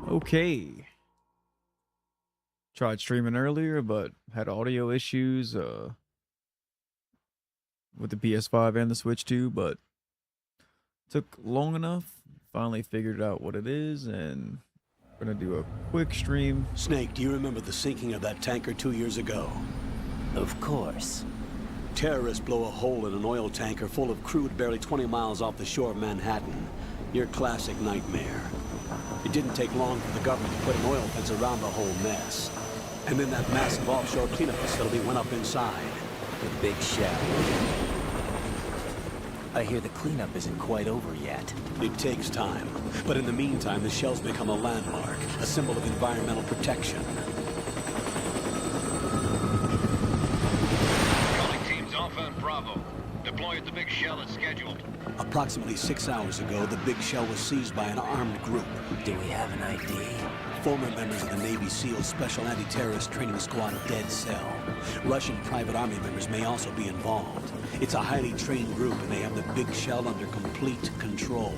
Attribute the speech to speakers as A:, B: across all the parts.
A: Okay. Tried streaming earlier, but had audio issues with the PS5 and the Switch too, but took long enough. Finally figured out what it is, and we're gonna do a quick stream.
B: Snake, do you remember the sinking of that tanker 2 years ago?
C: Of course.
B: Terrorists blow a hole in an oil tanker full of crude barely 20 miles off the shore of Manhattan. Your classic nightmare. It didn't take long for the government to put an oil fence around the whole mess. And then that massive offshore cleanup facility went up inside.
C: The big shell. I hear the cleanup isn't quite over yet.
B: It takes time. But in the meantime, the shell's become a landmark, a symbol of environmental protection.
D: Calling teams Alpha and Bravo. Deploy at the big shell as scheduled.
B: Approximately 6 hours ago, the big shell was seized by an armed group.
C: Do we have an ID?
B: Former members of the Navy SEAL Special Anti-Terrorist Training Squad Dead Cell. Russian private army members may also be involved. It's a highly trained group, and they have the big shell under complete control.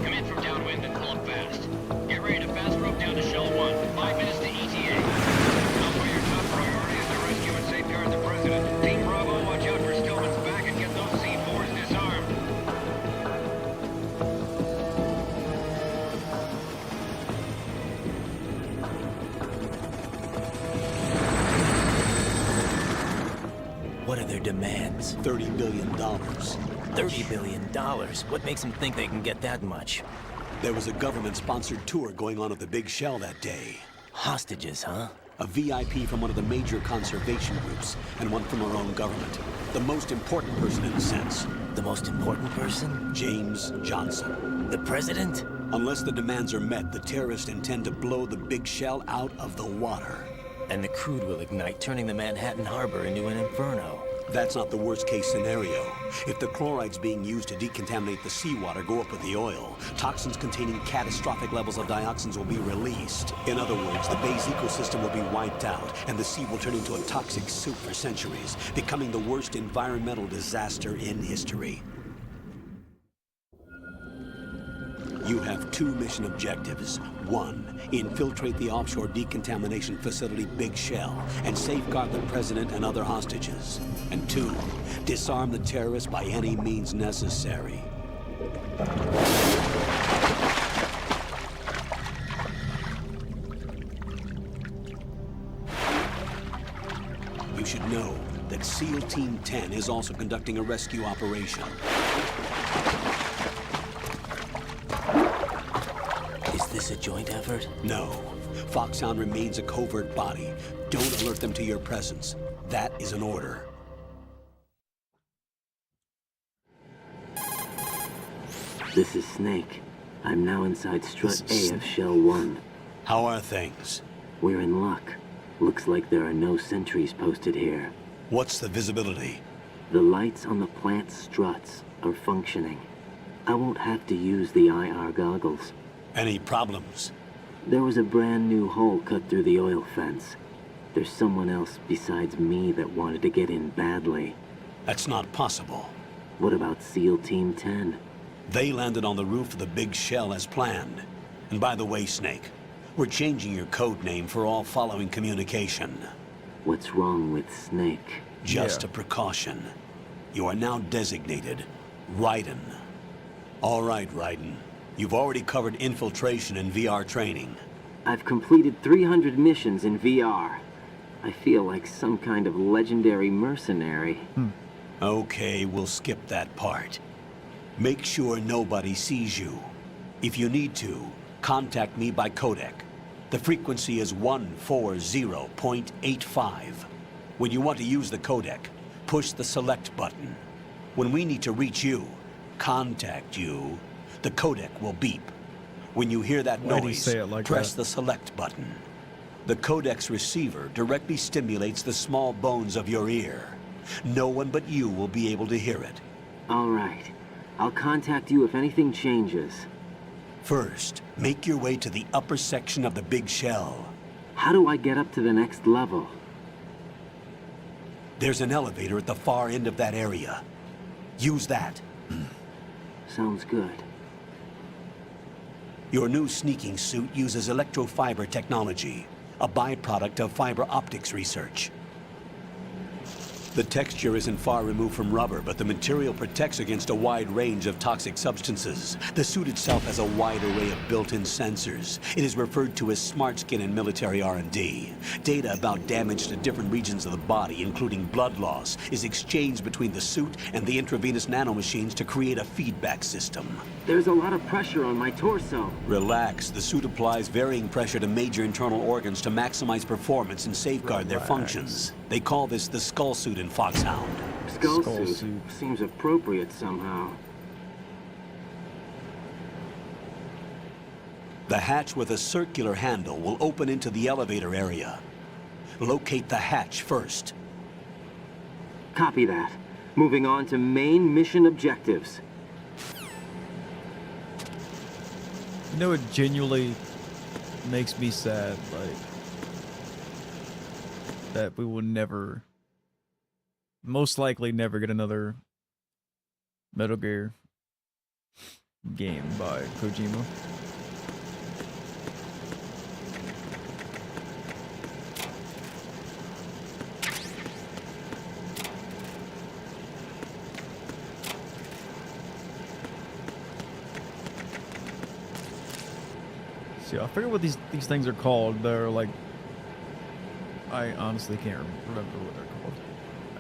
D: Come in from downwind and pull up fast. Get ready to fast rope down to Shell 1. 5 minutes to ETA. Alpha, your top priority is to rescue and safeguard the President. Team Bravo, watch out for Stillman's back and get those C4s disarmed.
C: What are their demands?
B: $30 billion.
C: $30 billion. What makes them think they can get that much?
B: There was a government-sponsored tour going on at the big shell that day.
C: Hostages, huh?
B: A VIP from one of the major conservation groups, and one from our own government. The most important person in a sense.
C: The most important person?
B: James Johnson.
C: The President?
B: Unless the demands are met, the terrorists intend to blow the big shell out of the water.
C: And the crude will ignite, turning the Manhattan Harbor into an inferno.
B: That's not the worst-case scenario. If the chlorides being used to decontaminate the seawater go up with the oil, toxins containing catastrophic levels of dioxins will be released. In other words, the bay's ecosystem will be wiped out, and the sea will turn into a toxic soup for centuries, becoming the worst environmental disaster in history. You have 2 mission objectives. 1, infiltrate the offshore decontamination facility Big Shell and safeguard the President and other hostages. And 2, disarm the terrorists by any means necessary. You should know that SEAL Team 10 is also conducting a rescue operation.
C: Is this a joint effort?
B: No. Foxhound remains a covert body. Don't alert them to your presence. That is an order.
E: This is Snake. I'm now inside Strut A of Shell 1.
B: How are things?
E: We're in luck. Looks like there are no sentries posted here.
B: What's the visibility?
E: The lights on the plant struts are functioning. I won't have to use the IR goggles.
B: Any problems?
E: There was a brand new hole cut through the oil fence. There's someone else besides me that wanted to get in badly.
B: That's not possible.
E: What about SEAL Team 10?
B: They landed on the roof of the Big Shell as planned. And by the way, Snake, we're changing your code name for all following communication.
E: What's wrong with Snake?
B: Just a precaution. You are now designated Raiden. All right, Raiden. You've already covered infiltration and VR training.
E: I've completed 300 missions in VR. I feel like some kind of legendary mercenary.
B: Okay, we'll skip that part. Make sure nobody sees you. If you need to, contact me by codec. The frequency is 140.85. When you want to use the codec, push the select button. When we need to reach you, contact you, the codec will beep. When you hear that
A: Why do you
B: noise,
A: say it like
B: press
A: that?
B: the select button. The codec's receiver directly stimulates the small bones of your ear. No one but you will be able to hear it.
E: All right. I'll contact you if anything changes.
B: First, make your way to the upper section of the big shell.
E: How do I get up to the next level?
B: There's an elevator at the far end of that area. Use that.
E: Sounds good.
B: Your new sneaking suit uses electrofiber technology, a byproduct of fiber optics research. The texture isn't far removed from rubber, but the material protects against a wide range of toxic substances. The suit itself has a wide array of built-in sensors. It is referred to as smart skin in military R&D. Data about damage to different regions of the body, including blood loss, is exchanged between the suit and the intravenous nanomachines to create a feedback system.
E: There's a lot of pressure on my torso.
B: Relax. The suit applies varying pressure to major internal organs to maximize performance and safeguard their functions. They call this the skull suit in Foxhound.
E: Skull
A: Skull
E: suit
A: suit.
E: seems appropriate somehow.
B: The hatch with a circular handle will open into the elevator area. Locate the hatch first.
E: Copy that. Moving on to main mission objectives.
A: You know, it genuinely makes me sad, like, that we will never, most likely never get another Metal Gear game by Kojima. See, I forget what these things are called. They're like, I honestly can't remember what they're called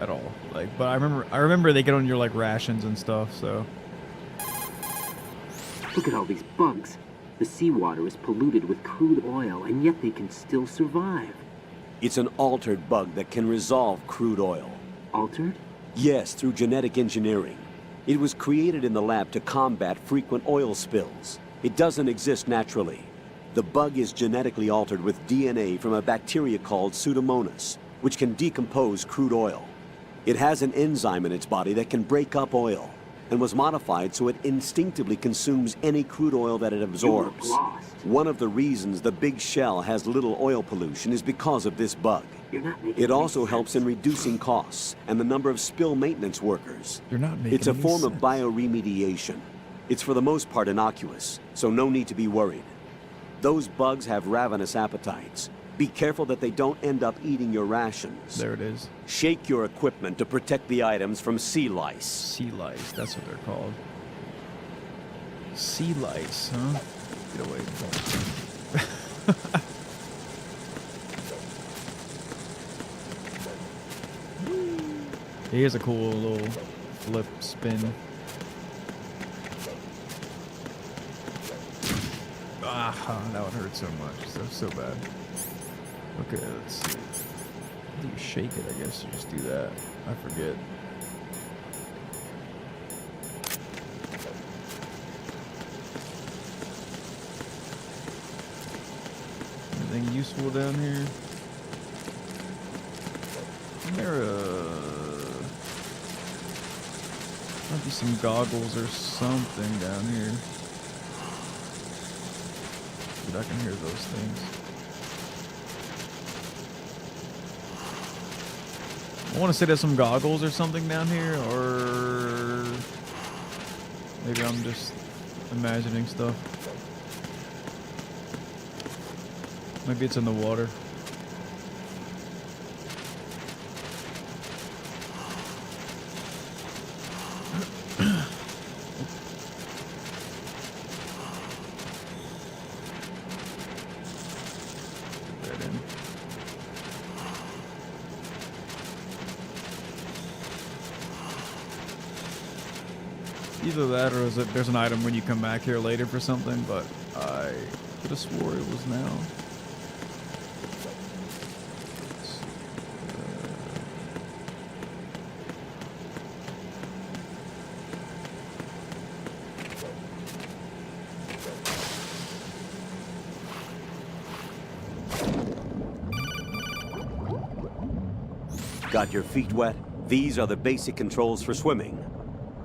A: at all. Like, but I remember they get on your like rations and stuff. So
E: Look at all these bugs. The seawater is polluted with crude oil, and yet they can still survive.
B: It's an altered bug that can resolve crude oil.
E: Altered?
B: Yes, through genetic engineering. It was created in the lab to combat frequent oil spills. It doesn't exist naturally. The bug is genetically altered with DNA from a bacteria called Pseudomonas, which can decompose crude oil. It has an enzyme in its body that can break up oil, and was modified so it instinctively consumes any crude oil that it absorbs.
E: lost.
B: One of the reasons the big shell has little oil pollution is because of this bug.
E: You're not making
B: It
E: any
B: also helps in
E: sense.
B: reducing costs and the number of spill maintenance workers.
A: you're not making.
B: It's a
A: any
B: form of
A: sense.
B: bioremediation. It's for the most part innocuous, so no need to be worried. Those bugs have ravenous appetites. Be careful that they don't end up eating your rations.
A: There it is.
B: Shake your equipment to protect the items from sea lice.
A: Sea lice. That's what they're called. Sea lice, huh? Get away from Here's a cool little flip spin. Ah, that would hurt so much. So bad. Okay, let's see. How do you shake it? I guess you just do that. I forget. Anything useful down here? Isn't there might be some goggles or something down here. Dude, I can hear those things. I want to say there's some goggles or something down here, or maybe I'm just imagining stuff. Maybe it's in the water. Put that in. Either that or is it, there's an item when you come back here later for something, but I could have swore it was now. Let's see.
B: Got your feet wet? These are the basic controls for swimming.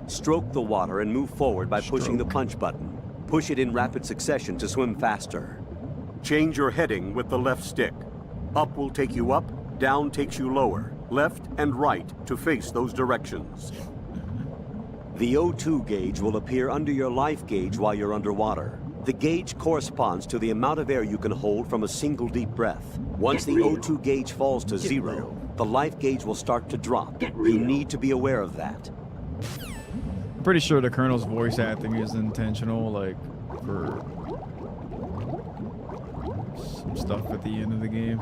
B: Stroke the water and move forward by pushing the
A: Stroke.
B: punch button. Push it in rapid succession to swim faster.
F: Change your heading with the left stick. Up will take you up, down takes you lower. Left and right to face those directions.
B: The O2 gauge will appear under your life gauge while you're underwater. The gauge corresponds to the amount of air you can hold from a single deep breath. Once the O2 gauge falls to zero, the life gauge will start to drop. You need to be aware of that.
A: I'm pretty sure the Colonel's voice acting is intentional, like, for some stuff at the end of the game.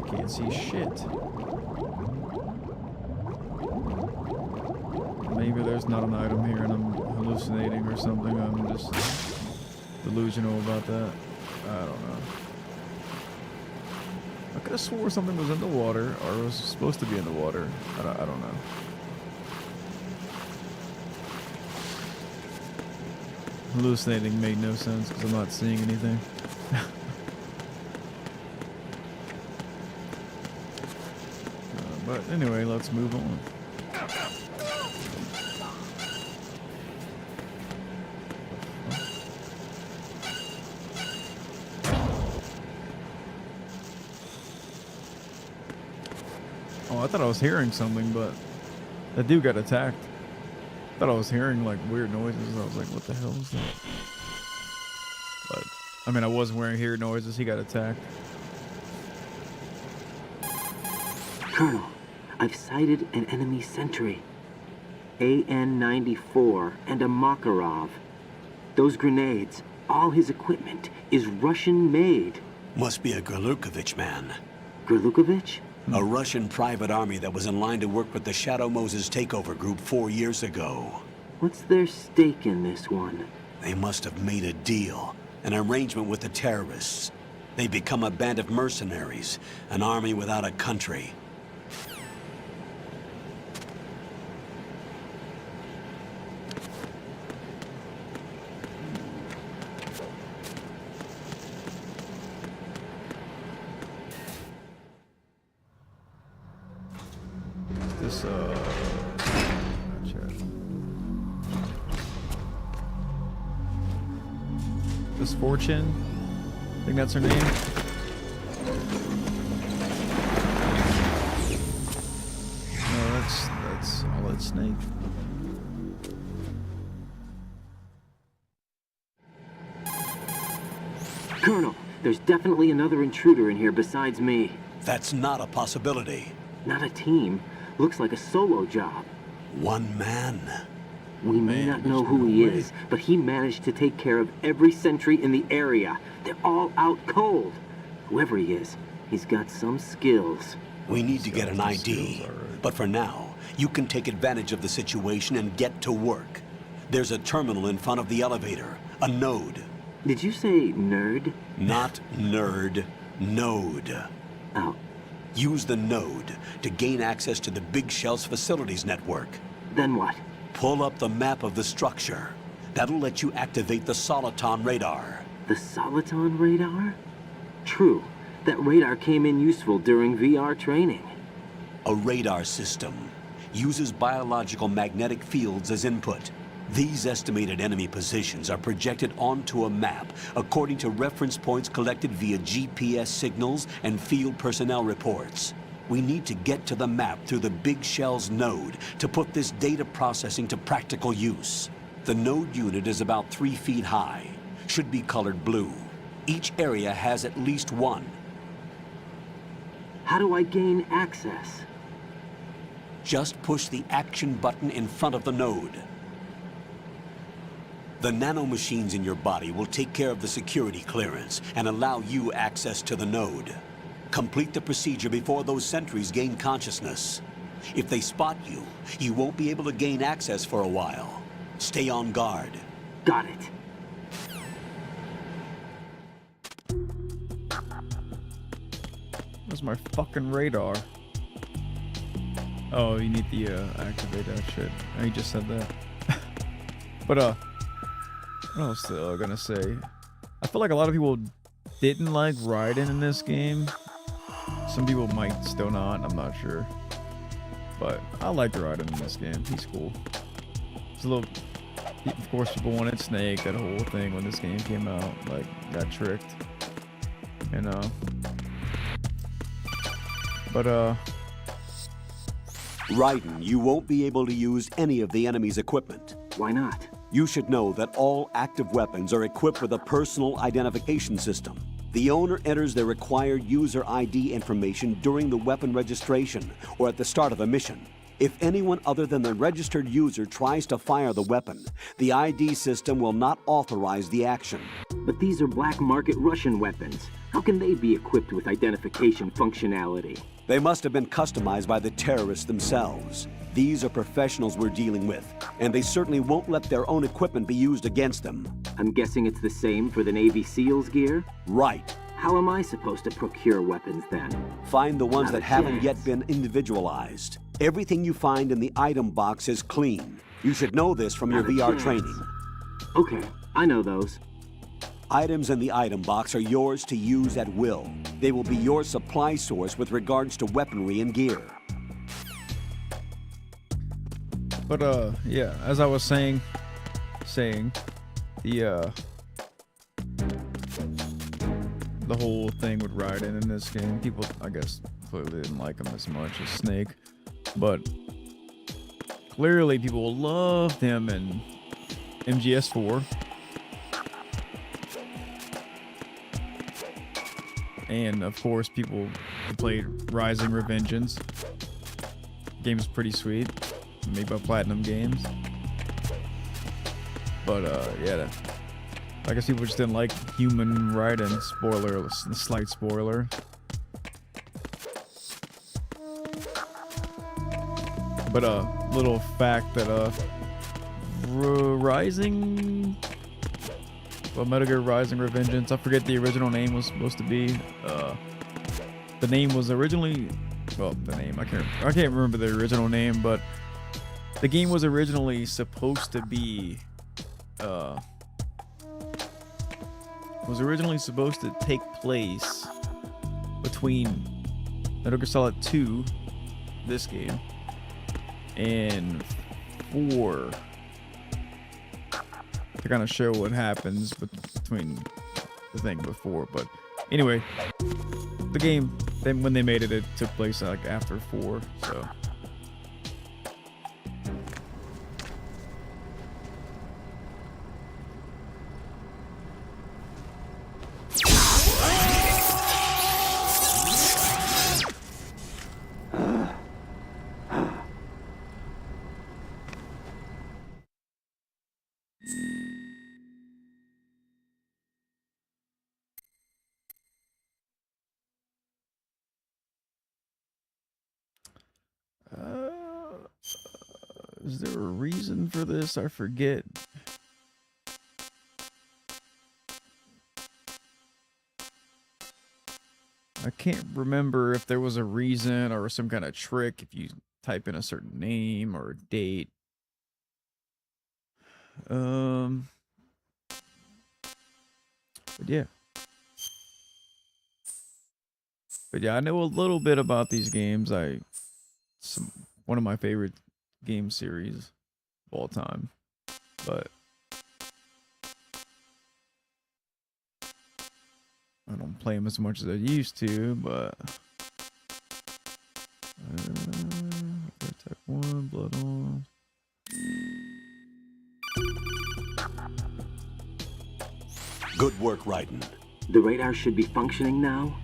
A: I can't see shit. Maybe there's not an item here and I'm hallucinating or something. I'm just delusional about that. I don't know. I could have swore something was in the water or was supposed to be in the water. I don't know. Hallucinating made no sense because I'm not seeing anything. But anyway, let's move on. Oh, I thought I was hearing something, but that dude got attacked. I thought I was hearing like weird noises. I was like, what the hell is that? But I mean, I wasn't hearing noises. He got attacked.
E: Colonel, I've sighted an enemy sentry. AN-94 and a Makarov. Those grenades, all his equipment, is Russian-made.
B: Must be a Gerlukovich man.
E: Gerlukovich?
B: A Russian private army that was in line to work with the Shadow Moses takeover group 4 years ago.
E: What's their stake in this one?
B: They must have made a deal, an arrangement with the terrorists. They become a band of mercenaries, an army without a country.
A: This This Fortune, I think that's her name. No, that's Solid Snake.
E: Colonel, there's definitely another intruder in here besides me.
B: That's not a possibility.
E: Not a team. Looks like a solo job.
B: One man.
E: We may not know who he is, but he managed to take care of every sentry in the area. They're all out cold. Whoever he is, he's got some skills.
B: We need to get an ID. But for now, you can take advantage of the situation and get to work. There's a terminal in front of the elevator. A node.
E: Did you say nerd?
B: Not nerd. Node.
E: Oh.
B: Use the node to gain access to the Big Shell's facilities network.
E: Then what?
B: Pull up the map of the structure. That'll let you activate the Soliton radar.
E: The Soliton radar? True. That radar came in useful during VR training.
B: A radar system uses biological magnetic fields as input. These estimated enemy positions are projected onto a map according to reference points collected via GPS signals and field personnel reports. We need to get to the map through the Big Shell's node to put this data processing to practical use. The node unit is about 3 feet high, should be colored blue. Each area has at least one.
E: How do I gain access?
B: Just push the action button in front of the node. The nanomachines in your body will take care of the security clearance and allow you access to the node. Complete the procedure before those sentries gain consciousness. If they spot you, you won't be able to gain access for a while. Stay on guard.
E: Got it.
A: Where's my fucking radar? Oh, you need the activate that shit. I just said that. But what else was I gonna say? I feel like a lot of people didn't like Raiden in this game. Some people might still not, I'm not sure. But I like Raiden in this game. He's cool. He's Of course, people wanted Snake. That whole thing when this game came out, like, got tricked. You know. But
B: Raiden, you won't be able to use any of the enemy's equipment.
E: Why not?
B: You should know that all active weapons are equipped with a personal identification system. The owner enters their required user ID information during the weapon registration or at the start of a mission. If anyone other than the registered user tries to fire the weapon, the ID system will not authorize the action.
E: But these are black market Russian weapons. How can they be equipped with identification functionality?
B: They must have been customized by the terrorists themselves. These are professionals we're dealing with, and they certainly won't let their own equipment be used against them.
E: I'm guessing it's the same for the Navy SEALs gear?
B: Right.
E: How am I supposed to procure weapons then?
B: Find the ones
E: Not
B: that
E: a
B: haven't yet
E: chance.
B: been individualized. Everything you find in the item box is clean. You should know this from your
E: Not a
B: VR
E: chance.
B: training.
E: Okay, I know those.
B: Items in the item box are yours to use at will. They will be your supply source with regards to weaponry and gear.
A: But yeah, as I was saying, the whole thing with Raiden in this game, people, I guess, clearly didn't like him as much as Snake, but clearly people loved him in MGS2. And of course, people who played Rising Revengeance. Game's pretty sweet, made by Platinum Games. But yeah, I guess people just didn't like human Raiden. Spoiler, slight spoiler. But little fact that Rising, well, Metal Gear Rising Revengeance, I forget the original name was supposed to be. The name was originally, well, the name I can't remember the original name, but the game was originally supposed to be take place between Metal Gear Solid 2, this game, and 4, to kind of show what happens between the thing before. But anyway, the game, then when they made it, it took place like after 4, so. Is there a reason for this? I forget. I can't remember if there was a reason or some kind of trick if you type in a certain name or date. But yeah. But yeah, I know a little bit about these games. One of my favorite game series of all time, but I don't play them as much as I used to. But Attack 1, Blood On.
B: Good work, Raiden.
E: The radar should be functioning now?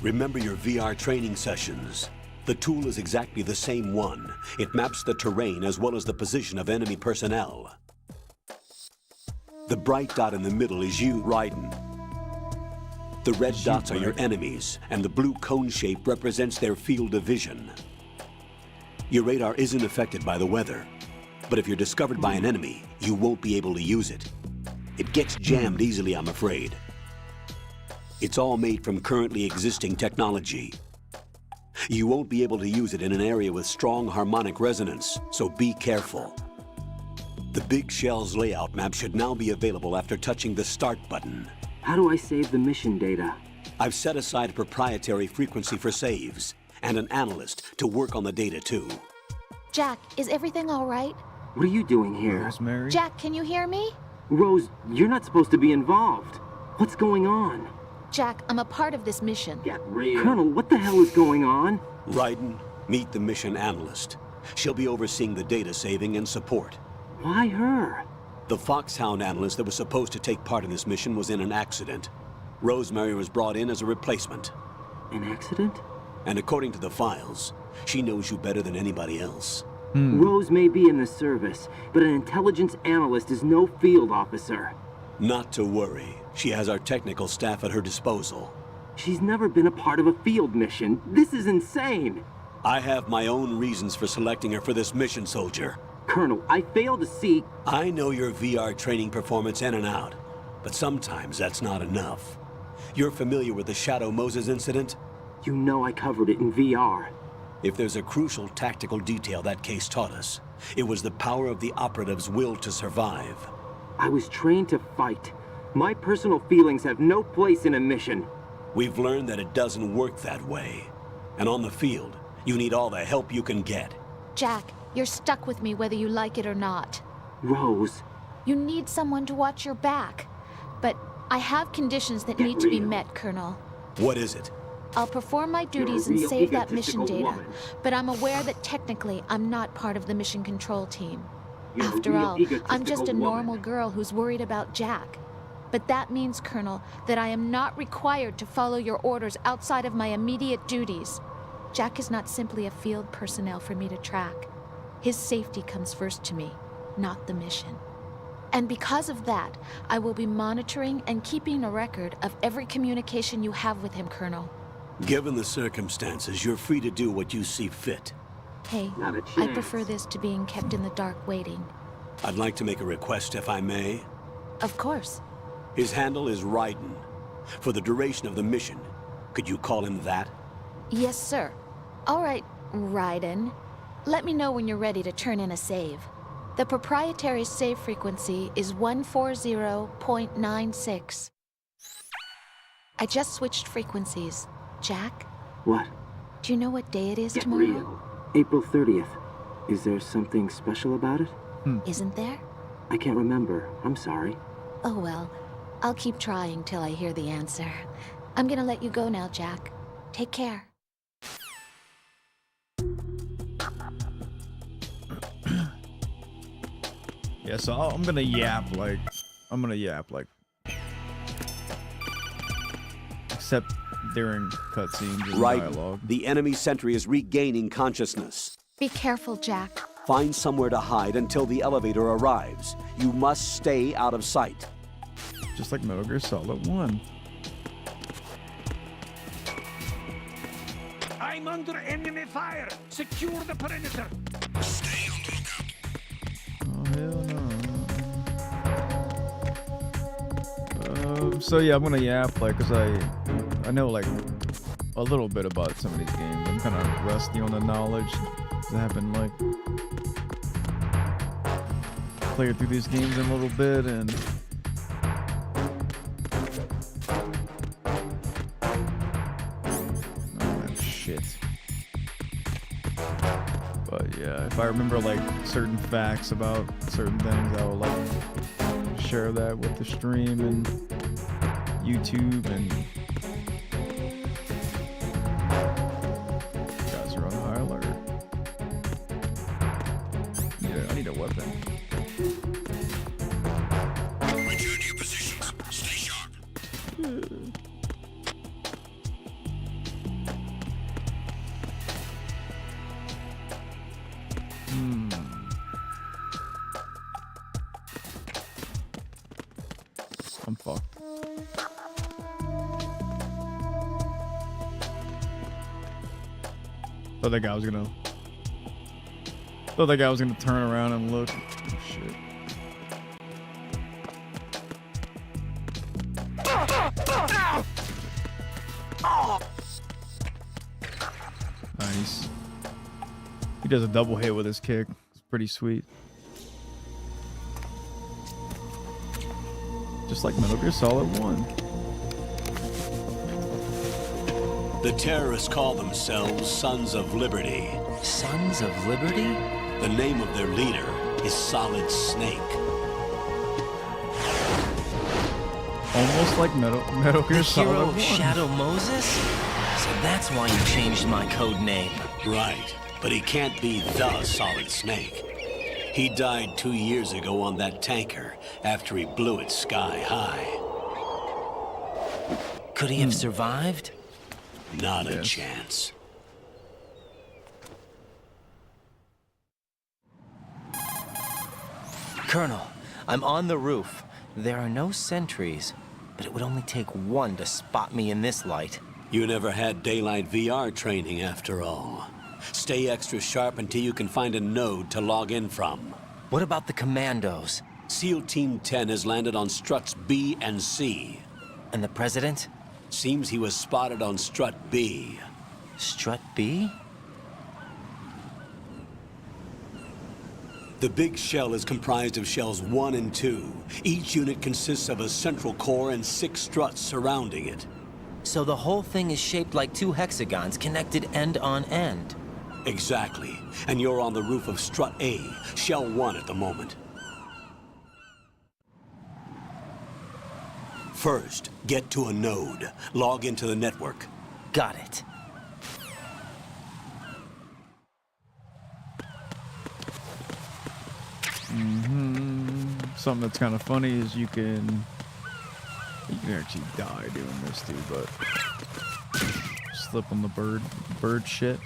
B: Remember your VR training sessions. The tool is exactly the same one. It maps the terrain as well as the position of enemy personnel. The bright dot in the middle is you, Raiden. The red dots are your enemies, and the blue cone shape represents their field of vision. Your radar isn't affected by the weather, but if you're discovered by an enemy, you won't be able to use it. It gets jammed easily, I'm afraid. It's all made from currently existing technology. You won't be able to use it in an area with strong harmonic resonance, so be careful. The Big Shell's layout map should now be available after touching the Start button.
E: How do I save the mission data?
B: I've set aside a proprietary frequency for saves, and an analyst to work on the data too.
G: Jack, is everything all right?
E: What are you doing here?
A: Rosemary?
G: Jack, can you hear me?
E: Rose, you're not supposed to be involved. What's going on?
G: Jack, I'm a part of this mission.
E: Get real. Colonel, what the hell is going on?
B: Raiden, meet the mission analyst. She'll be overseeing the data saving and support.
E: Why her?
B: The Foxhound analyst that was supposed to take part in this mission was in an accident. Rosemary was brought in as a replacement.
E: An accident?
B: And according to the files, she knows you better than anybody else.
E: Rose may be in the service, but an intelligence analyst is no field officer.
B: Not to worry. She has our technical staff at her disposal.
E: She's never been a part of a field mission. This is insane.
B: I have my own reasons for selecting her for this mission, soldier.
E: Colonel, I fail to see...
B: I know your VR training performance in and out, but sometimes that's not enough. You're familiar with the Shadow Moses incident?
E: You know I covered it in VR.
B: If there's a crucial tactical detail that case taught us, it was the power of the operative's will to survive.
E: I was trained to fight. My personal feelings have no place in a mission.
B: We've learned that it doesn't work that way. And on the field, you need all the help you can get.
G: Jack, you're stuck with me whether you like it or not.
E: Rose.
G: You need someone to watch your back. But I have conditions that need to be met, Colonel.
B: What is it?
G: I'll perform my duties and save that mission data, but I'm aware that technically I'm not part of the mission control team. After all, I'm just a normal girl who's worried about Jack. But that means, Colonel, that I am not required to follow your orders outside of my immediate duties. Jack is not simply a field personnel for me to track. His safety comes first to me, not the mission. And because of that, I will be monitoring and keeping a record of every communication you have with him, Colonel.
B: Given the circumstances, you're free to do what you see fit.
G: Hey,
E: Not a
G: I
E: chance.
G: prefer this to being kept in the dark waiting.
B: I'd like to make a request, if I may.
G: Of course.
B: His handle is Raiden. For the duration of the mission, could you call him that?
G: Yes, sir. All right, Raiden. Let me know when you're ready to turn in a save. The proprietary save frequency is 140.96. I just switched frequencies. Jack,
E: What?
G: do you know what day it is
E: Get
G: tomorrow?
E: real. April 30th. Is there something special about it?
G: Isn't there?
E: I can't remember. I'm sorry.
G: Oh well, I'll keep trying till I hear the answer. I'm gonna let you go now, Jack. Take care.
A: Yeah, so I'm gonna yap like... Except during cutscenes and dialogue.
B: Raiden, the enemy sentry is regaining consciousness.
G: Be careful, Jack.
B: Find somewhere to hide until the elevator arrives. You must stay out of sight.
A: Just like Metal Gear Solid 1.
H: I'm under enemy fire. Secure the perimeter. Stay on the lookout.
A: Oh, hell no. So yeah, I'm gonna yap, like, cause I know, like, a little bit about some of these games. I'm kind of rusty on the knowledge. I haven't, like, played through these games in a little bit, and... Oh, man, shit. But yeah, if I remember, like, certain facts about certain things, I will, like, share that with the stream and YouTube, and guys are on high alert. Yeah, I need a weapon.
H: Return to your positions. Stay sharp.
A: I'm fucked. Thought that guy was gonna turn around and look. Oh, shit. Nice. He does a double hit with his kick. It's pretty sweet. Just like Metal Gear Solid 1.
B: The terrorists call themselves Sons of Liberty.
C: Sons of Liberty?
B: The name of their leader is Solid Snake.
A: Almost like Metal Gear
C: The
A: Solid
C: hero
A: 1.
C: of Shadow Moses? So that's why you changed my code name.
B: Right, but he can't be the Solid Snake. He died 2 years ago on that tanker after he blew it sky high.
C: Could he have survived?
B: Not a
A: Yes.
B: chance.
C: Colonel, I'm on the roof. There are no sentries, but it would only take one to spot me in this light.
B: You never had daylight VR training after all. Stay extra sharp until you can find a node to log in from.
C: What about the commandos?
B: SEAL Team 10 has landed on struts B and C.
C: And the president?
B: Seems he was spotted on strut B.
C: Strut B?
B: The big shell is comprised of shells 1 and 2. Each unit consists of a central core and 6 struts surrounding it.
C: So the whole thing is shaped like 2 hexagons connected end on end.
B: Exactly. And you're on the roof of strut A, shell 1 at the moment. First, get to a node. Log into the network.
C: Got it.
A: Something that's kind of funny is you can actually die doing this too, but slip on the bird shit.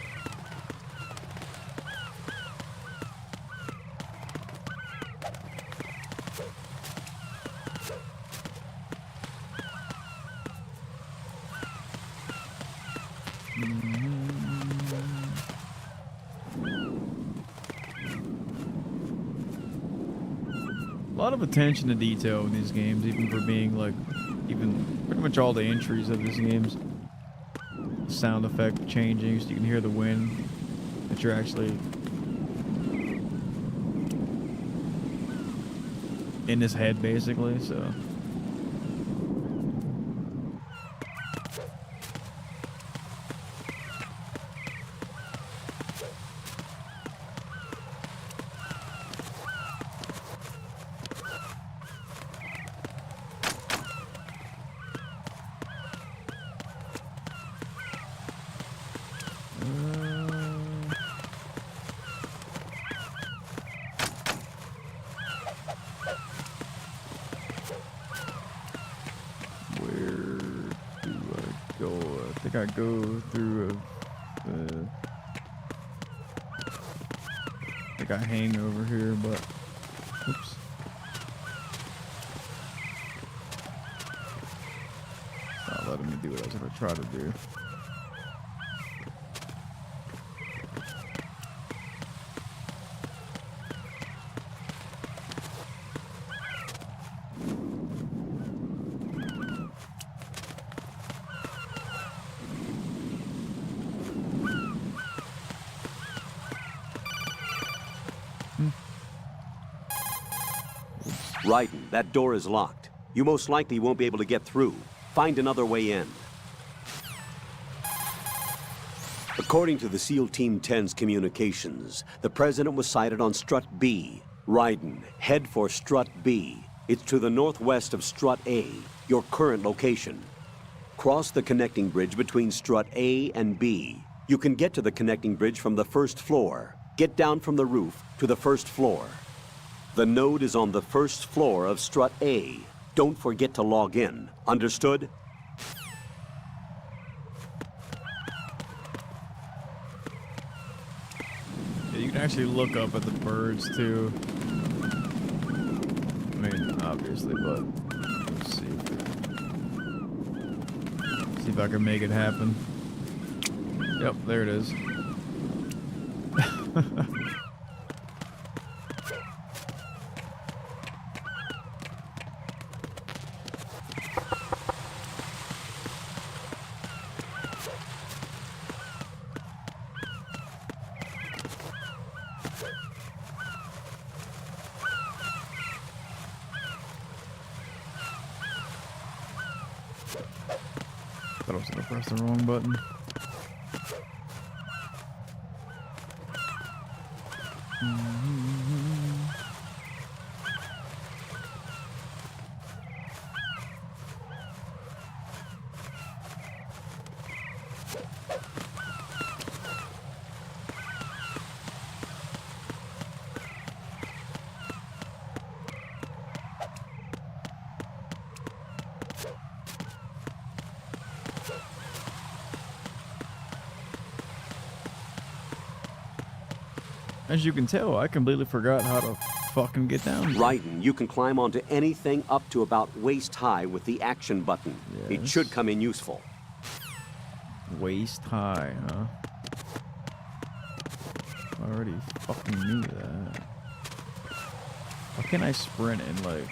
A: A lot of attention to detail in these games, even for being like, even pretty much all the entries of these games. Sound effect changing so you can hear the wind that you're actually in his head, basically. So. I go through I think I hang over here, but oops. It's not letting me do what I was gonna try to do.
F: Raiden, that door is locked. You most likely won't be able to get through. Find another way in. According to the SEAL Team 10's communications, the President was sighted on Strut B. Raiden, head for Strut B. It's to the northwest of Strut A, your current location. Cross the connecting bridge between Strut A and B. You can get to the connecting bridge from the first floor. Get down from the roof to the first floor. The node is on the first floor of Strut A. Don't forget to log in. Understood?
A: Yeah, you can actually look up at the birds too. I mean, obviously, but let's see. See if I can make it happen. Yep, there it is. Thought I was gonna press the wrong button. As you can tell, I completely forgot how to fucking get down here.
F: Raiden, you can climb onto anything up to about waist high with the action button. It
A: Yes.
F: should come in useful.
A: Waist high, huh? I already fucking knew that. How can I sprint and like...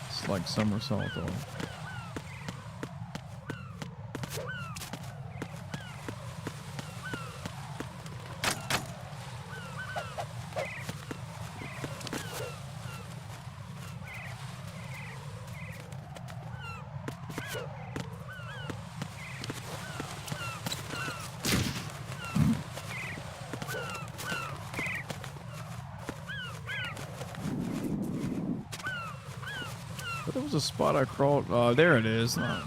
A: It's like somersault though. But there was a spot I crawled. Oh, there it is. I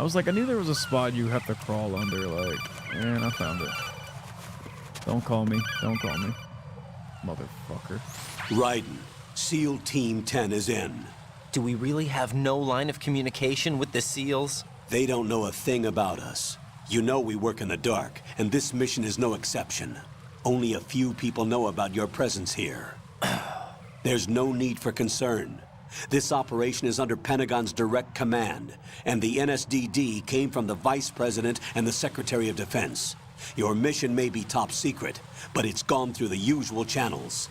A: was like, I knew there was a spot you have to crawl under. Like, and I found it. Don't call me. Don't call me, motherfucker.
F: Raiden, SEAL Team 10 is in.
C: Do we really have no line of communication with the SEALs?
F: They don't know a thing about us. You know we work in the dark, and this mission is no exception. Only a few people know about your presence here. There's no need for concern. This operation is under Pentagon's direct command, and the NSDD came from the Vice President and the Secretary of Defense. Your mission may be top secret, but it's gone through the usual channels.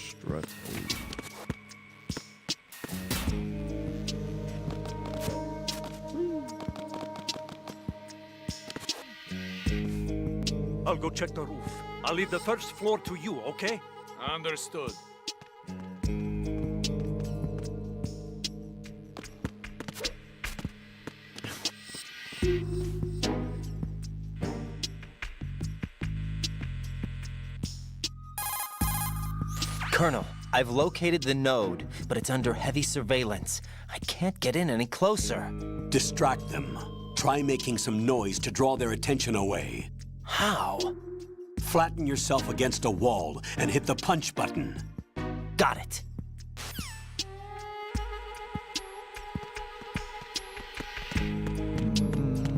A: Strut 8.
H: I'll go check the roof. I'll leave the first floor to you, okay? Understood.
C: Colonel, I've located the node, but it's under heavy surveillance. I can't get in any closer.
F: Distract them. Try making some noise to draw their attention away.
C: How?
F: Flatten yourself against a wall and hit the punch button.
C: Got it.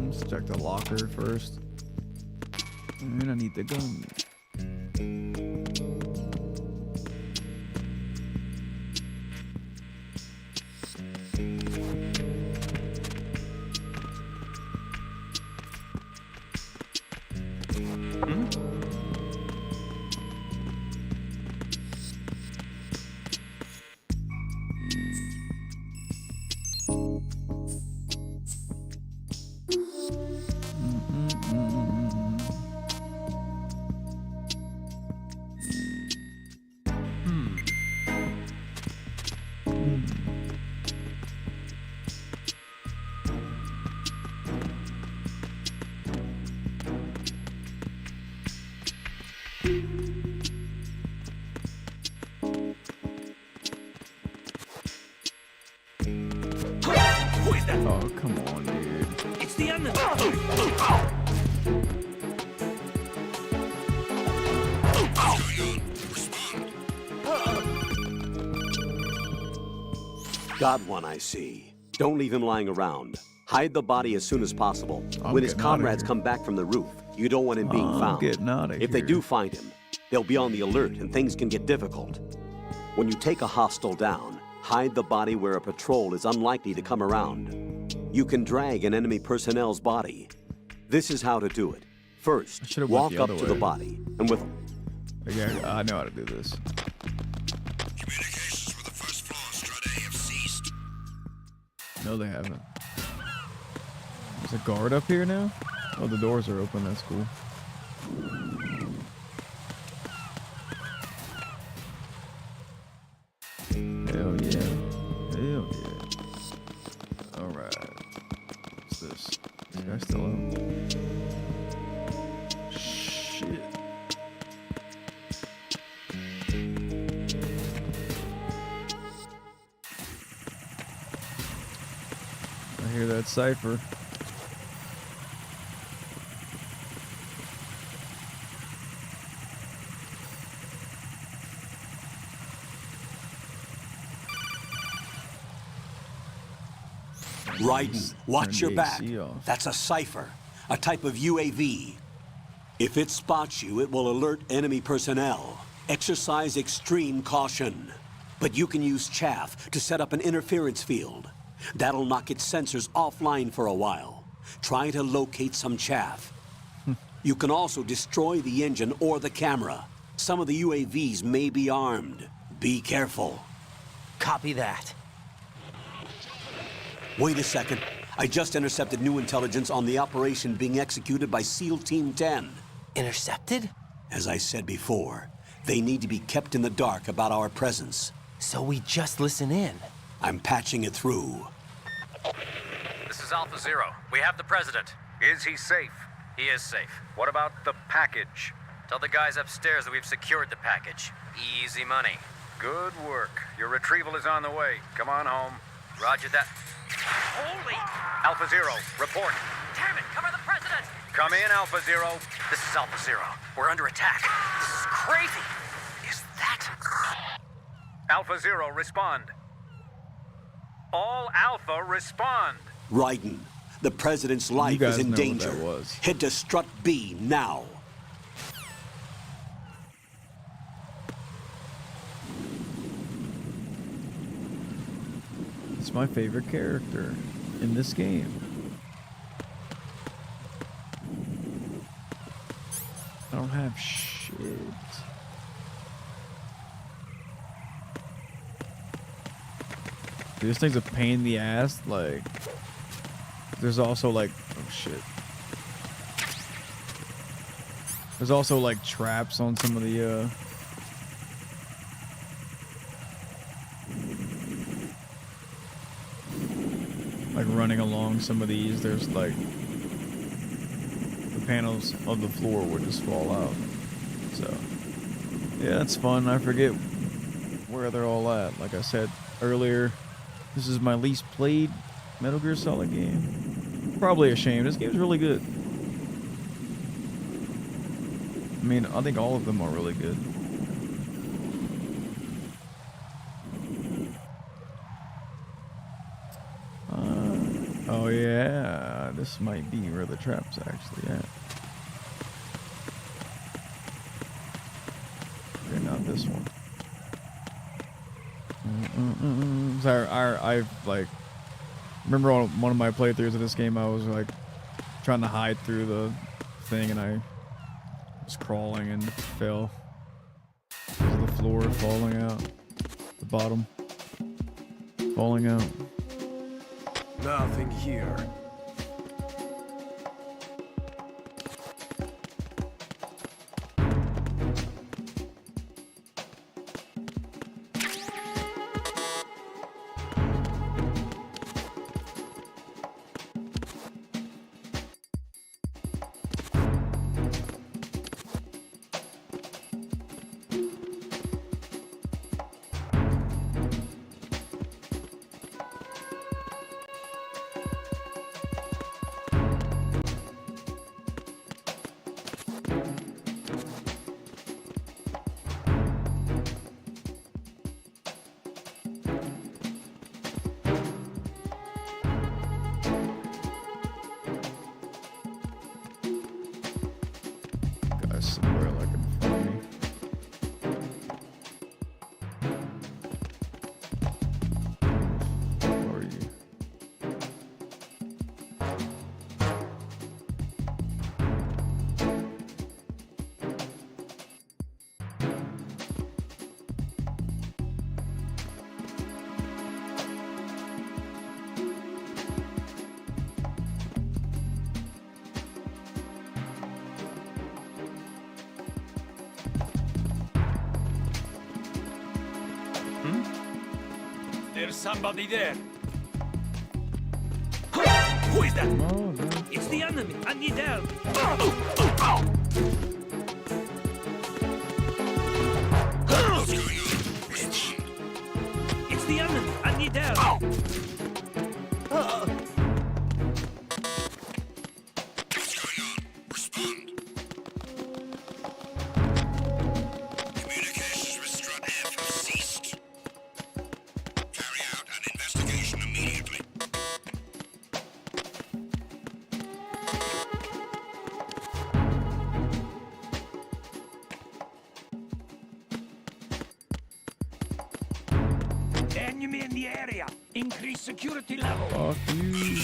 A: Let's check the locker first. And I need the gun.
H: Who is that?
A: Oh, come on, dude.
H: It's the enemy.
F: Got one, I see. Don't leave him lying around. Hide the body as soon as possible.
A: I'm
F: When his
A: getting outta
F: comrades
A: here.
F: come back from the roof, you don't want him being
A: I'm
F: found.
A: getting outta
F: If they
A: here.
F: do find him, they'll be on the alert and things can get difficult. When you take a hostile down, hide the body where a patrol is unlikely to come around. You can drag an enemy personnel's body. This is how to do it. First,
A: I should've went
F: walk
A: the
F: up
A: other
F: to the
A: way.
F: body, and with
A: Yeah, I know how to do this.
I: Communications with the first floor, Strut A have ceased.
A: No, they haven't. There's a guard up here now? Oh, the doors are open. That's cool. Hell yeah. Hell yeah. Alright. What's this? This guy's still out. Shit. I hear that cipher.
F: Raiden, watch
A: Turn
F: your
A: the
F: back.
A: AC off.
F: That's a cipher, a type of UAV. If it spots you, it will alert enemy personnel. Exercise extreme caution. But you can use chaff to set up an interference field. That'll knock its sensors offline for a while. Try to locate some chaff. You can also destroy the engine or the camera. Some of the UAVs may be armed. Be careful.
C: Copy that.
F: Wait a second. I just intercepted new intelligence on the operation being executed by SEAL Team 10.
C: Intercepted?
F: As I said before, they need to be kept in the dark about our presence.
C: So we just listen in.
F: I'm patching it through.
J: This is Alpha Zero. We have the president. Is he safe? He is safe. What about the package? Tell the guys upstairs that we've secured the package. Easy money. Good work. Your retrieval is on the way. Come on home. Roger that. Holy! Alpha Zero, report. Damn it, cover the president! Come in, Alpha Zero. This is Alpha Zero. We're under attack. This is crazy. Is that... Alpha Zero, respond. All Alpha, respond.
F: Raiden, the president's life
A: guys
F: is in
A: know what
F: danger.
A: that was.
F: Head to Strut B now.
A: It's my favorite character in this game. I don't have shit. Dude, this thing's a pain in the ass. Like, there's also like, oh shit. There's also like traps on some of the like running along some of these. There's like the panels of the floor would just fall out. So yeah, that's fun. I forget where they're all at. Like I said earlier, this is my least played Metal Gear Solid game. Probably a shame. This game's really good. I mean, I think all of them are really good. Oh yeah, this might be where the trap's actually at. Okay, not this one. Sorry, I like remember on one of my playthroughs of this game, I was like trying to hide through the thing, and I was crawling and fell. The floor falling out, the bottom falling out.
H: Nothing here.
A: Somewhere like in front of me. Where are you?
H: There's somebody there. Who is that?
A: Oh, no.
H: It's the enemy. I need help.
I: What's going on? Respond.
H: It's the enemy. I need help.
I: What's going on? Respond. Communications with Strut F have ceased. Carry out an investigation immediately.
H: the area. Increase security level.
A: Fuck you.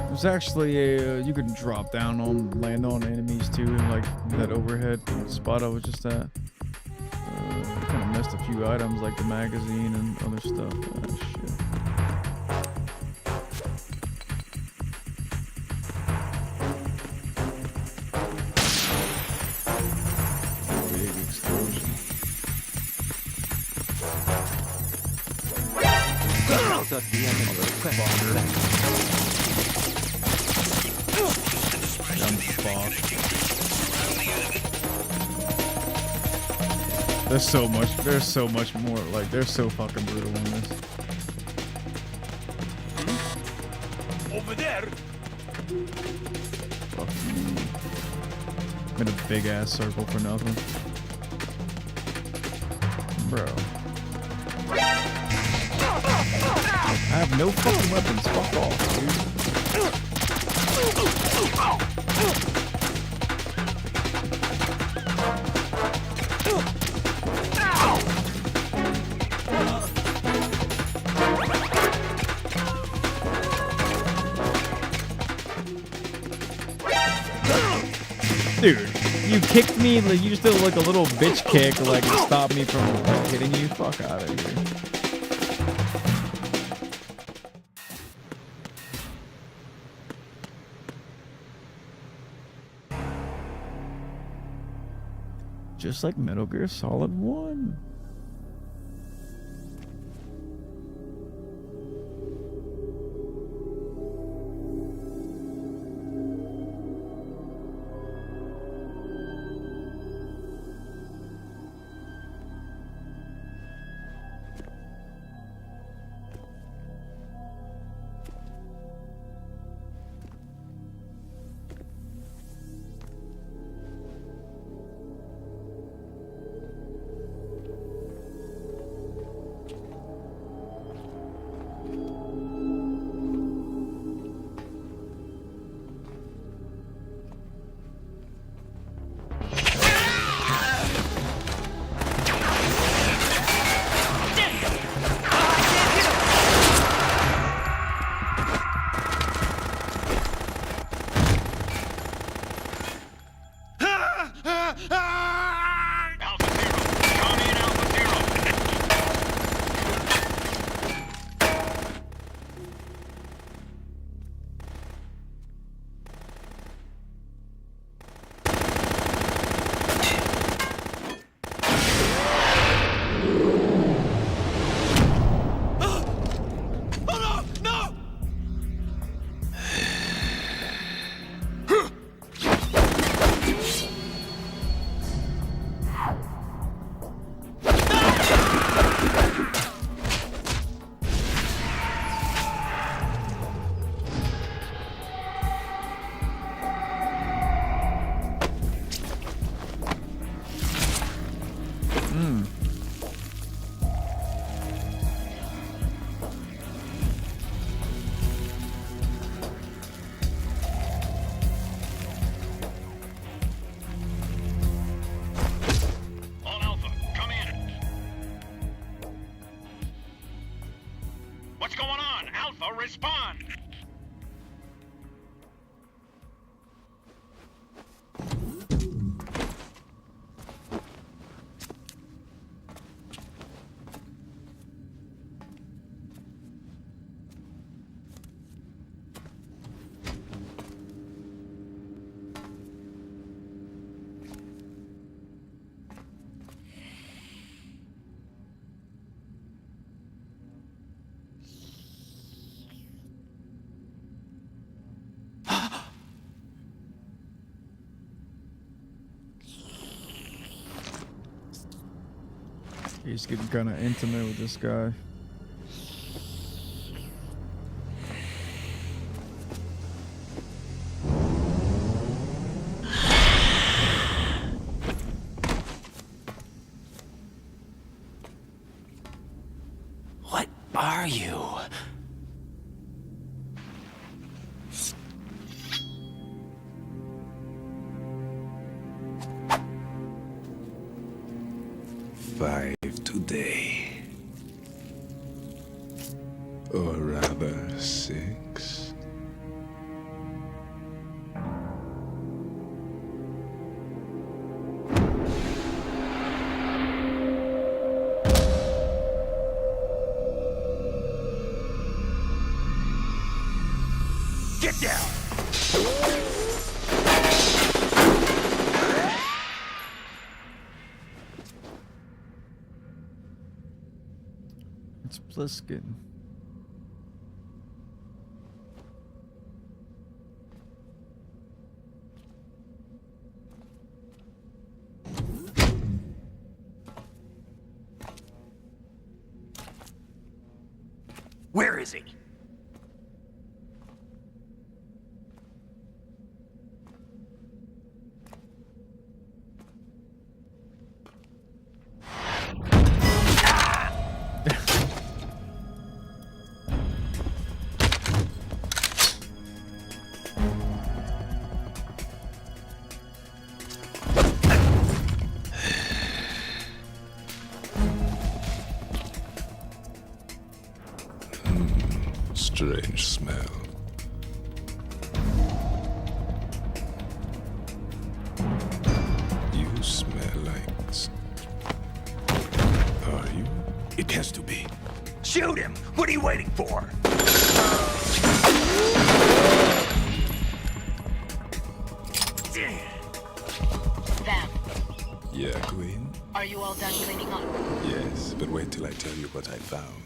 A: There's actually a you can drop down on land on enemies too, in like that overhead spot I was just at. Kind of missed a few items like the magazine and other stuff. Ah, shit. Big explosion. I'm fucked. There's so much more, like, they're so fucking brutal in this.
H: Over there.
A: Fuck you. I'm in a big ass circle for nothing. Bro. I have no fucking weapons, fuck off, dude. Dude, you kicked me, like, you just did like a little bitch kick, like it stopped me from like, hitting you. Fuck out of here. Just like Metal Gear Solid 1.
D: Respond!
A: He's getting kind of intimate with this guy.
C: What are you?
K: Five today. Another 6.
H: Get down!
A: It's Pliskin.
H: Where is he?
K: Strange smell. You smell like... Are you?
H: It has to be. Shoot him! What are you waiting for?
L: Vam,
K: Yeah, Queen?
L: are you all done cleaning up?
K: Yes, but wait till I tell you what I found.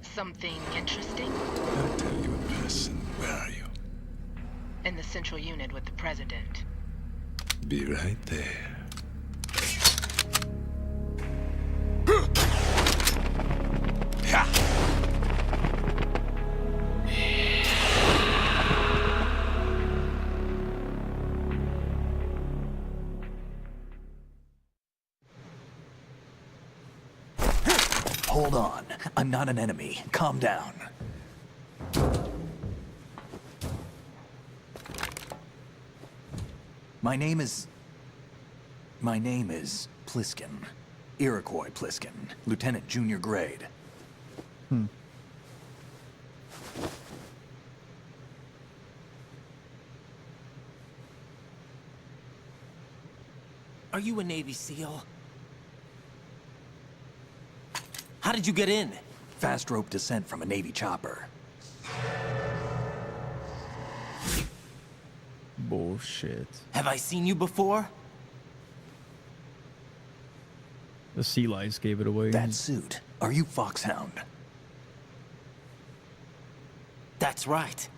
L: Something interesting?
K: I'll tell you in person. Where are you?
L: In the central unit with the president.
K: Be right there.
H: Hold on. I'm not an enemy. Calm down. My name is Pliskin. Iroquois Pliskin. Lieutenant junior grade.
C: Are you a Navy SEAL? How did you get in?
H: Fast rope descent from a Navy chopper.
A: Bullshit.
C: Have I seen you before?
A: The sea lice gave it away.
H: That suit. Are you Foxhound?
C: That's right.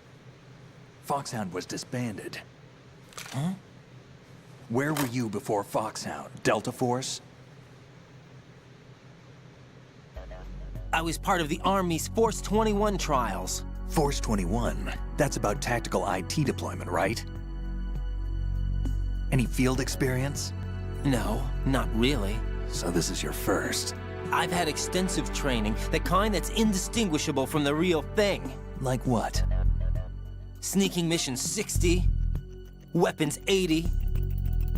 H: Foxhound was disbanded. Huh? Where were you before Foxhound? Delta Force?
C: I was part of the Army's Force 21 trials.
H: Force 21? That's about tactical IT deployment, right? Any field experience?
C: No, not really.
H: So this is your first.
C: I've had extensive training, the kind that's indistinguishable from the real thing.
H: Like what?
C: Sneaking mission 60, weapons 80,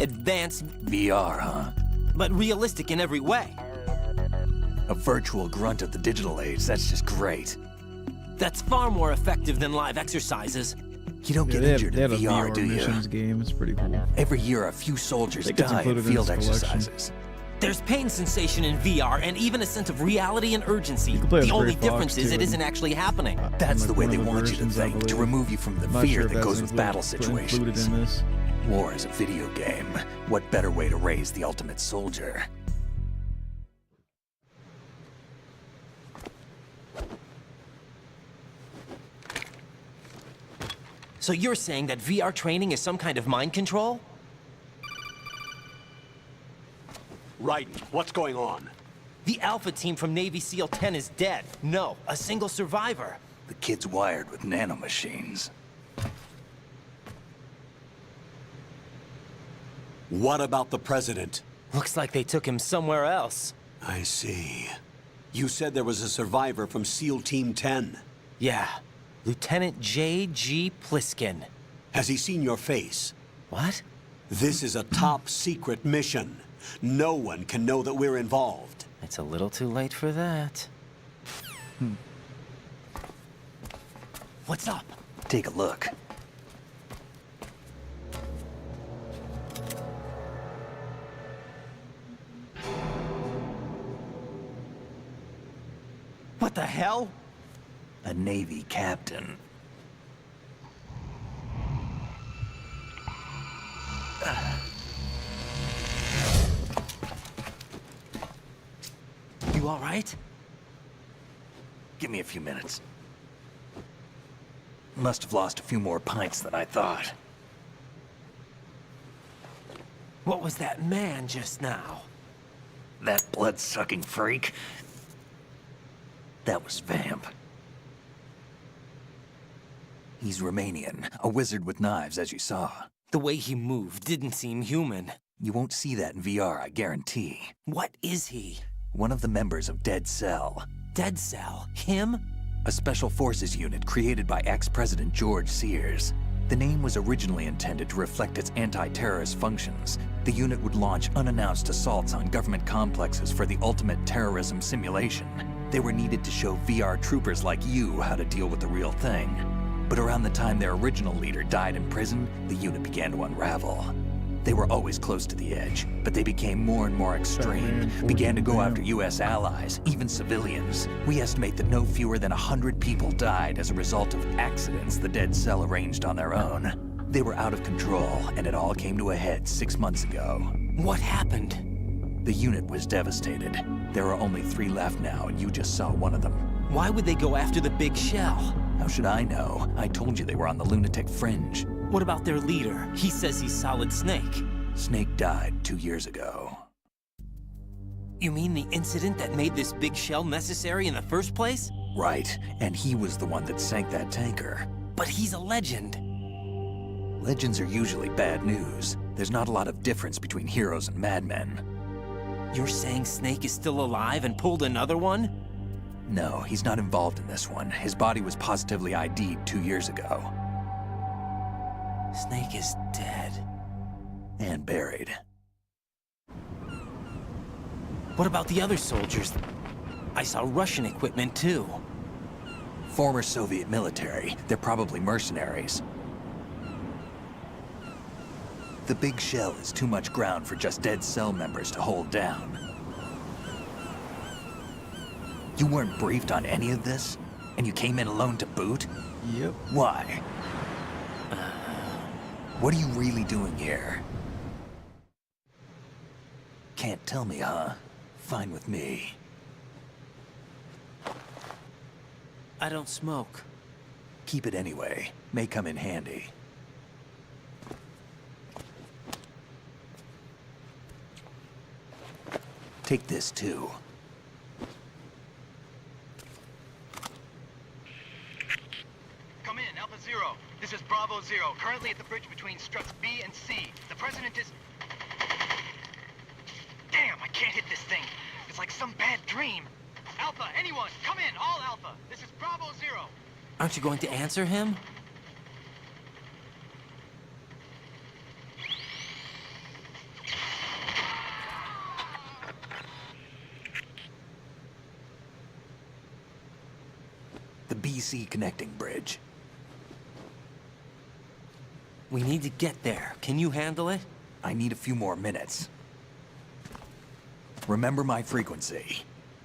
C: advanced...
H: VR, huh?
C: But realistic in every way.
H: A virtual grunt of the digital age, that's just great.
C: That's far more effective than live exercises.
H: You don't get
A: they
H: injured
A: have
H: in
A: a
H: VR, do you?
A: missions game. It's pretty cool.
H: Every year, a few soldiers
A: I think it's
H: die in
A: included in
H: field
A: this collection.
H: exercises.
C: There's pain sensation in VR and even a sense of reality and urgency.
A: can play as
C: The only
A: Gray Fox,
C: difference is
A: too,
C: it isn't actually happening.
H: That's
A: like
H: the way
A: one
H: they
A: of the
H: want you to
A: versions, I
H: think, to
A: believe.
H: remove you from the
A: I'm not
H: fear
A: sure if
H: that goes
A: that's
H: with battle
A: included
H: situations.
A: in this.
H: War is a video game. What better way to raise the ultimate soldier?
C: So you're saying that VR training is some kind of mind control?
B: Raiden, what's going on?
C: The Alpha team from Navy SEAL 10 is dead. No, a single survivor.
H: The kid's wired with nanomachines.
B: What about the president?
C: Looks like they took him somewhere else.
B: I see. You said there was a survivor from SEAL Team 10.
C: Yeah, Lieutenant J.G. Pliskin.
B: Has he seen your face?
C: What?
B: This is a top secret mission. No one can know that we're involved.
C: It's a little too late for that. What's up?
H: Take a look.
C: What the hell?
H: A Navy captain.
C: You all right?
H: Give me a few minutes. Must have lost a few more pints than I thought.
C: What was that man just now?
H: That blood-sucking freak? That was Vamp. He's Romanian, a wizard with knives, as you saw.
C: The way he moved didn't seem human.
H: You won't see that in VR, I guarantee.
C: What is he?
H: One of the members of Dead Cell.
C: Dead Cell? Him?
H: A special forces unit created by ex-President George Sears. The name was originally intended to reflect its anti-terrorist functions. The unit would launch unannounced assaults on government complexes for the ultimate terrorism simulation. They were needed to show VR troopers like you how to deal with the real thing. But around the time their original leader died in prison, the unit began to unravel. They were always close to the edge, but they became more and more extreme, began to go after US allies, even civilians. We estimate that no fewer than 100 people died as a result of accidents the Dead Cell arranged on their own. They were out of control, and it all came to a head 6 months ago.
C: What happened?
H: The unit was devastated. There are only 3 left now, and you just saw one of them.
C: Why would they go after the big shell?
H: How should I know? I told you they were on the lunatic fringe.
C: What about their leader? He says he's Solid Snake.
H: Snake died 2 years ago.
C: You mean the incident that made this big shell necessary in the first place?
H: Right, and he was the one that sank that tanker.
C: But he's a legend.
H: Legends are usually bad news. There's not a lot of difference between heroes and madmen.
C: You're saying Snake is still alive and pulled another one?
H: No, he's not involved in this one. His body was positively ID'd 2 years ago.
C: Snake is dead.
H: And buried.
C: What about the other soldiers? I saw Russian equipment too.
H: Former Soviet military. They're probably mercenaries. The big shell is too much ground for just Dead Cell members to hold down. You weren't briefed on any of this? And you came in alone to boot?
A: Yep.
H: Why? What are you really doing here? Can't tell me, huh? Fine with me.
C: I don't smoke.
H: Keep it anyway. May come in handy. Take this too.
D: Come in, Alpha Zero. This is Bravo Zero, currently at the bridge between struts B and C. The President is... Damn, I can't hit this thing. It's like some bad dream. Alpha, anyone, come in, all Alpha. This is Bravo Zero.
C: Aren't you going to answer him?
H: The BC connecting bridge.
C: We need to get there. Can you handle it?
H: I need a few more minutes. Remember my frequency.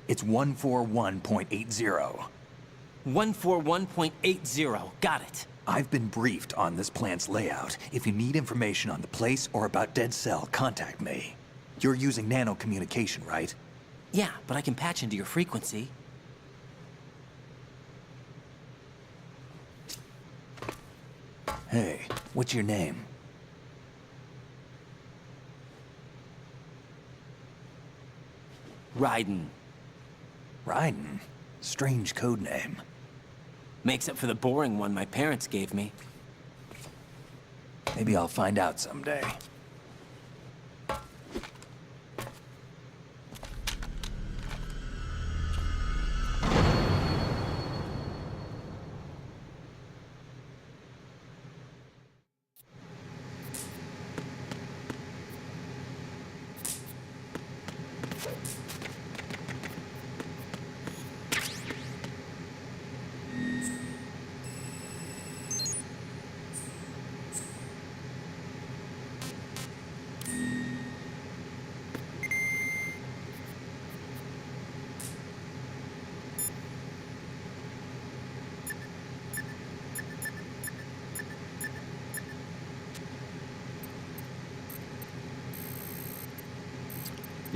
H: It's 141.80.
C: 141.80. Got it.
H: I've been briefed on this plant's layout. If you need information on the place or about Dead Cell, contact me. You're using nano communication, right?
C: Yeah, but I can patch into your frequency.
H: Hey, what's your name?
C: Raiden.
H: Raiden? Strange code name.
C: Makes up for the boring one my parents gave me.
H: Maybe I'll find out someday.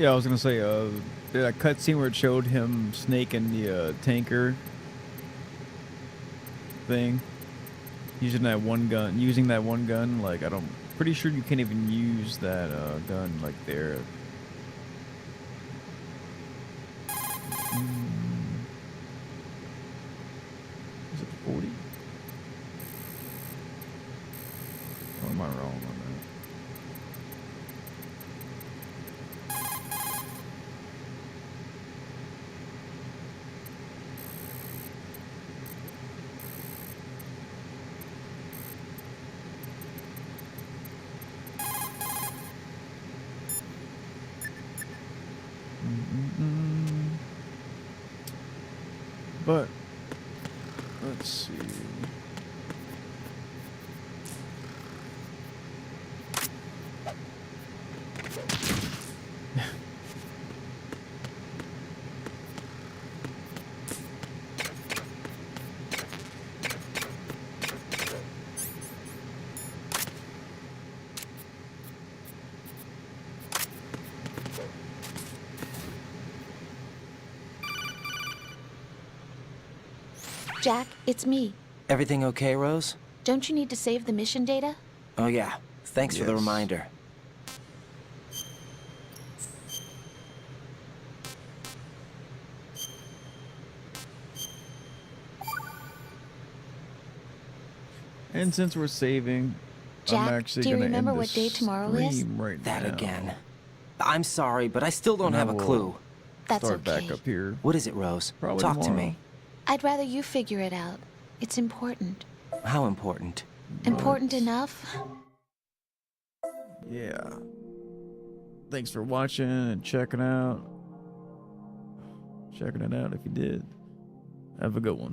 A: Yeah, I was gonna say, that cutscene where it showed him snaking the tanker thing, using that one gun. Like, pretty sure you can't even use that gun like there. Is it 40? Or am I wrong on that? But let's see.
G: Jack, it's me.
C: Everything okay, Rose?
G: Don't you need to save the mission data?
C: Oh yeah. Thanks for the reminder.
A: And since we're saving,
G: Jack,
A: I'm actually
G: do you
A: gonna
G: remember
A: end
G: what
A: the
G: day tomorrow is?
A: stream right
C: That
A: now.
C: again. I'm sorry, but I still don't
A: And
C: have
A: I
C: a
A: will
C: clue.
G: That's
A: Start
G: okay.
A: back up here.
C: What is it, Rose?
A: Probably
C: Talk to
A: tomorrow.
C: me.
G: I'd rather you figure it out. It's important.
C: How important?
G: Important enough?
A: Yeah. Thanks for watching and checking it out if you did. Have a good one.